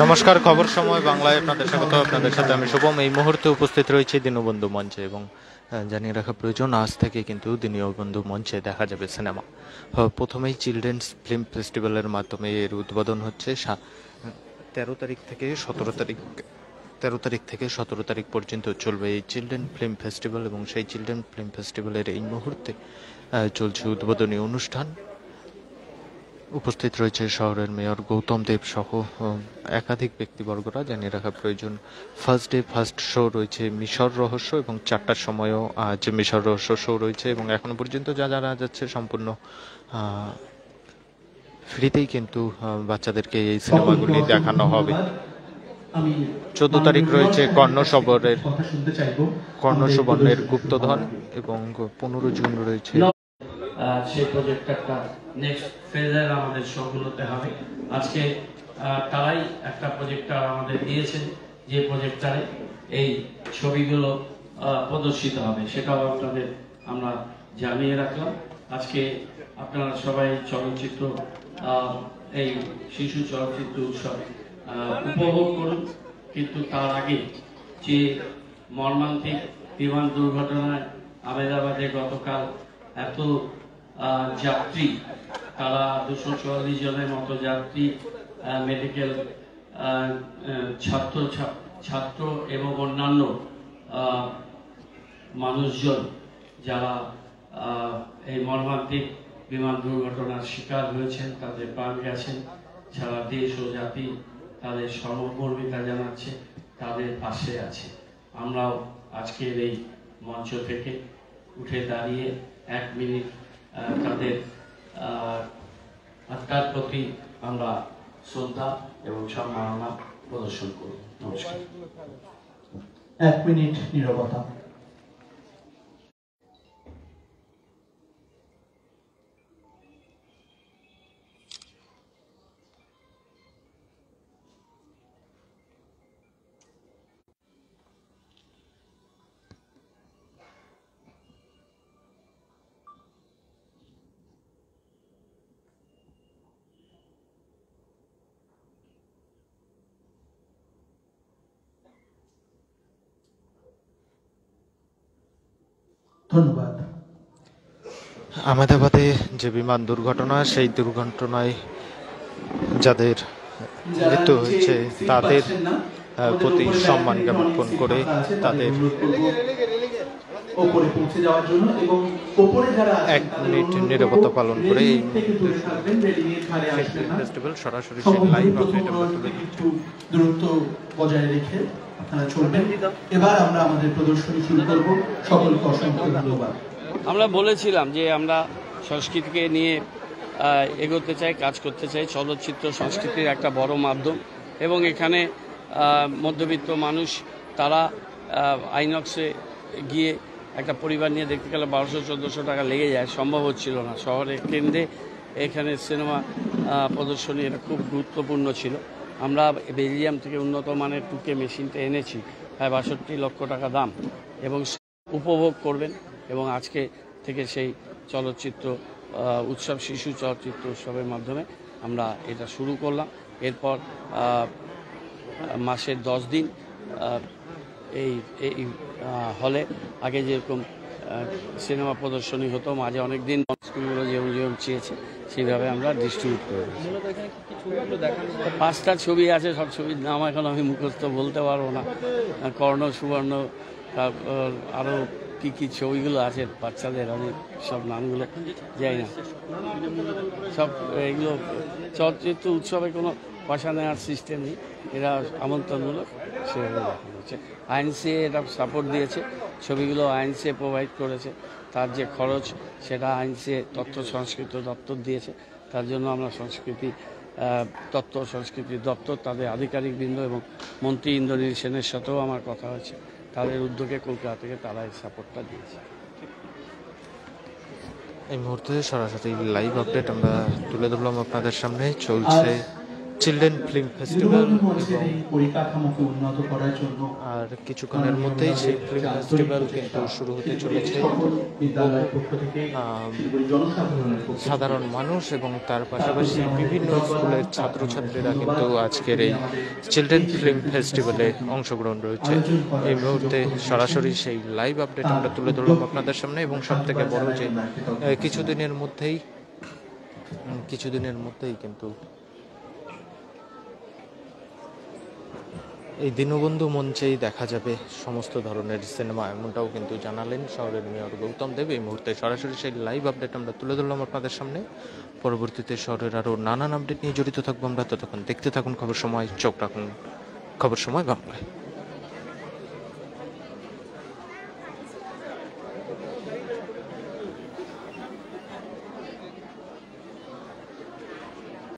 নমস্কার, খবর সময় বাংলায় আপনাদের স্বাগত। আপনাদের সাথে আমি শুভম। এই মুহূর্তে উপস্থিত রয়েছে দীনবন্ধু মঞ্চে এবং জানিয়ে রাখা প্রয়োজন, আজ থেকে কিন্তু দীনবন্ধু মঞ্চে দেখা যাবে সিনেমা। প্রথমেই চিলড্রেন্স ফিল্ম ফেস্টিভ্যালের মাধ্যমে এর উদ্বোধন হচ্ছে 13 তারিখ থেকে 17 তারিখ পর্যন্ত চলবে এই চিলড্রেন ফিল্ম ফেস্টিভ্যাল। এবং সেই চিলড্রেন ফিল্ম ফেস্টিভ্যালের এই মুহূর্তে চলছে উদ্বোধনী অনুষ্ঠান। উপস্থিত রয়েছে শহরের মেয়র গৌতম দেব সহ একাধিক ব্যক্তিবর্গরা। জানিয়ে রাখা প্রয়োজন, ফার্স্ট ডে ফার্স্ট শো রয়েছে মিশর রহস্য এবং 4টার সময়ও আজ মিশর রহস্য শো রয়েছে। এবং এখনো পর্যন্ত যা যারা যাচ্ছে সম্পূর্ণ ফ্রিতেই কিন্তু বাচ্চাদেরকে এই সিনেমাগুলি দেখানো হবে। 14 তারিখ রয়েছে কর্ণসুবর্ণের গুপ্তধন এবং 15 জুন রয়েছে সেই প্রজেক্টটা নেক্সট ফেজের আমাদের শোগুলোতে হবে। আজকে তারাই একটা প্রজেক্টর আমাদের দিয়েছেন, যে প্রজেক্টরে এই ছবিগুলো প্রদর্শিত হবে, সেটাও আপনাদের আমরা জানিয়ে রাখলাম। আজকে আপনারা সবাই চলচ্চিত্র, এই শিশু চলচ্চিত্র উৎসব উপভোগ করুন। কিন্তু তার আগে যে মর্মান্তিক বিমান দুর্ঘটনায় আহমেদাবাদে গতকাল এত যাত্রী, তারা 244 জনের মতো যাত্রী, মেডিকেল ছাত্র এবং অন্যান্য মানুষজন যারা এই মর্মান্তিক বিমান দুর্ঘটনার শিকার হয়েছেন, তাদের প্রাণ গেছেন, সারা দেশ ও জাতি তাদের সমমর্মিতা জানাচ্ছে, তাদের পাশে আছে। আমরাও আজকের এই মঞ্চ থেকে উঠে দাঁড়িয়ে 1 মিনিট তাদের আত্মার প্রতি আমরা শ্রদ্ধা এবং সম্মাননা প্রদর্শন করব। নমস্কার। 1 মিনিট নীরবতা। ধন্যবাদ। আহমেদাবাদে যে বিমান দুর্ঘটনা, সেই দুর্ঘটনায় যাদের মৃত্যু হয়েছে তাদের প্রতি সম্মান জ্ঞাপন করে তাদের 1 মিনিট নীরবতা পালন করে এই ফেস্টিভ্যাল সরাসরি লাইভ আপডেট দূরত্ব বজায় রেখে আপনারা চলবেন। এবার আমরা আমাদের প্রদর্শনী শুরু করব। সকলকে অসংখ্য ধন্যবাদ। আমরা বলেছিলাম যে আমরা সংস্কৃতিকে নিয়ে এগোতে চাই, কাজ করতে চাই। চলচ্চিত্র সংস্কৃতির একটা বড় মাধ্যম এবং এখানে মধ্যবিত্ত মানুষ তারা আইনক্সে গিয়ে একটা পরিবার নিয়ে দেখতে গেলে 1200-1400 টাকা লেগে যায়, সম্ভব হচ্ছিল না। শহরের কেন্দ্রে এখানে সিনেমা প্রদর্শনী এটা খুব গুরুত্বপূর্ণ ছিল। আমরা বেলজিয়াম থেকে উন্নত মানের 2K মেশিনটা এনেছি, প্রায় 62 লক্ষ টাকা দাম, এবং উপভোগ করবেন। এবং আজকে থেকে সেই চলচ্চিত্র উৎসব, শিশু চলচ্চিত্র উৎসবের মাধ্যমে আমরা এটা শুরু করলাম। এরপর মাসের 10 দিন এই হলে আগে যেরকম সিনেমা প্রদর্শনী হতো, মাঝে অনেক দিন স্কুলগুলো যেমন চেয়েছে সেইভাবে আমরা ডিস্ট্রিবিউট করে দিচ্ছি। 5টা ছবি আছে, সব ছবির নাম এখন আমি মুখস্থ বলতে পারবো না। কর্ণ সুবর্ণ, আরও কী কী ছবিগুলো আছে বাচ্চাদের, আমি সব নামগুলো যাই না। সব এগুলো চলচ্চিত্র উৎসবে কোনো পয়সা নেওয়ার সিস্টেম নেই, এরা আমন্ত্রণমূলক সেভাবে দেখানো হচ্ছে। আইনসিএ এটা সাপোর্ট দিয়েছে, ছবিগুলো আইনসিএ প্রোভাইড করেছে, তার যে খরচ সেটা আইনসিএ তথ্য সংস্কৃতি দপ্তর দিয়েছে। তার জন্য আমরা তথ্য সংস্কৃতি দপ্তর, তাদের আধিকারিকবৃন্দ এবং মন্ত্রী ইন্দ্রনীল সেনের সাথেও আমার কথা হয়েছে, তাদের উদ্যোগে কলকাতা থেকে তারা এই সাপোর্টটা দিয়েছে। এই মুহূর্তে সরাসরি লাইভ আপডেট আমরা তুলে ধরলাম আপনাদের সামনে। চলছে চিলড্রেন ফিল্ম ফেস্টিভ্যাল দীনবন্ধু মঞ্চের এবং এই পরিকাঠামোকে উন্নত করার জন্য আর কিছুক্ষণের মধ্যেই সেই ফিল্ম ফেস্টিভ্যাল কিন্তু শুরু হতে চলেছে। সকল বিদ্যালয়ের পক্ষ থেকে শিলিগুড়ি জনসাধারণের পক্ষ থেকে সাধারণ মানুষ এবং তার পাশাপাশি বিভিন্ন স্কুলের ছাত্রছাত্রীরা কিন্তু আজকের এই চিলড্রেন ফিল্ম ফেস্টিভ্যালে অংশগ্রহণ রয়েছে। এই মুহূর্তে সরাসরি সেই লাইভ আপডেট আমরা তুলে ধরলাম আপনাদের সামনে, এবং সব থেকে বড় যে কিছুদিনের মধ্যেই কিন্তু এই দীনবন্ধু মঞ্চেই দেখা যাবে সমস্ত ধরনের সিনেমা, এমনটাও কিন্তু জানালেন শহরের মেয়র গৌতম দেব। এই মুহূর্তে সরাসরি সেই লাইভ আপডেট আমরা তুলে ধরলাম আপনাদের সামনে। পরবর্তীতে শহরের আরও নানান আপডেট নিয়ে জড়িত থাকবো আমরা। ততক্ষণ দেখতে থাকুন খবর সময়, চোখ রাখুন খবর সময় বাংলায়।